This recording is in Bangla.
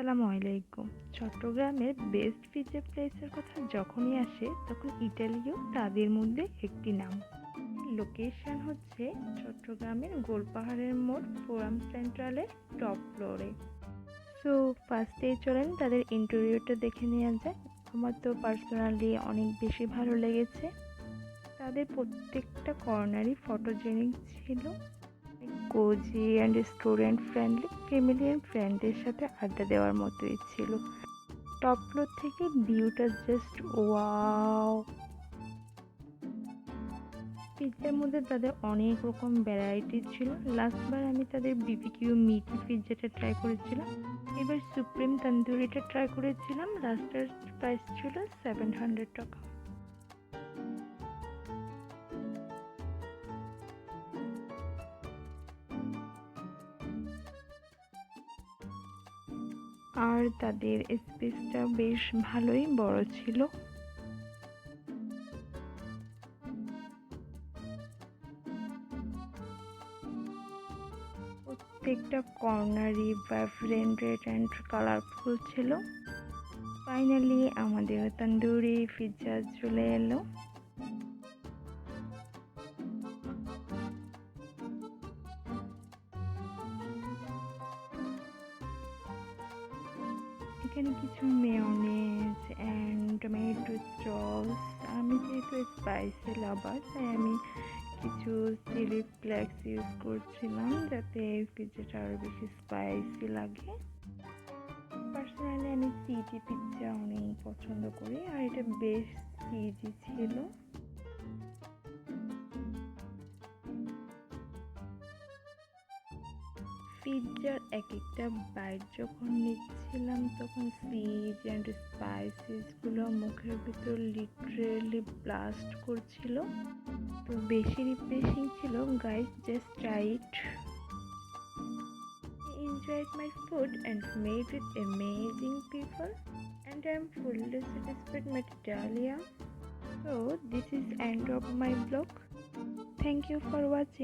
আসসালামু আলাইকুম। চট্টগ্রামের বেস্ট পিৎজা প্লেসের কথা যখনই আসে তখন ইটালিও তাদের মধ্যে একটি নাম। লোকেশন হচ্ছে চট্টগ্রামের গোলপাহাড়ের মোড় ফোরাম সেন্ট্রালের টপ ফ্লোরে। সো ফার্স্টেই চলেন তাদের ইন্টেরিয়রটা দেখে নেওয়া যায়। আমার তো পার্সোনালি অনেক বেশি ভালো লেগেছে। তাদের প্রত্যেকটা কর্নারই ফটোজেনিক ছিল, cosy and student friendly, family and ফ্রেন্ডদের সাথে আড্ডা দেওয়ার মতোই ছিল। টপ ফ্লোর থেকে ভিউটা জাস্ট ওয়াও। পিৎজার মধ্যে তাদের অনেক রকম ভ্যারাইটি ছিল। লাস্টবার আমি তাদের বিবিকিউ মিটি পিৎজাটা ট্রাই করেছিলাম, এবার সুপ্রিম তন্দুরিটা ট্রাই করেছিলাম। লাস্টের প্রাইস ছিল 700 টাকা। আর তাদের স্পেসটা বেশ ভালোই বড় ছিল। প্রত্যেকটা কর্নারই ভাইব্রেন্ট রেড অ্যান্ড কালারফুল ছিল। ফাইনালি আমাদের তন্দুরি পিৎজা চলে এলো। এখানে কিছু মেয়োনেজ অ্যান্ড টমেটো সস। আমি যেহেতু স্পাইসি লাভার তাই আমি কিছু চিলি ফ্লেক্স ইউজ করছিলাম যাতে পিৎজাটা আরও বেশি স্পাইসি লাগে। পার্সোনালি আমি চিজি পিৎজা অনেক পছন্দ করি আর এটা বেশ চিজি ছিল। পিৎজার এক একটা বাইট যখন নিচ্ছিলাম তখন চিজ অ্যান্ড স্পাইসেসগুলো মুখের ভিতর লিটারেলি ব্লাস্ট করছিল। তো বেশি রিফ্রেশিং ছিল। Guys, just try it. I enjoyed my food and made with amazing people, and I am fully satisfied with Italia. So this is end of my vlog. Thank you for watching.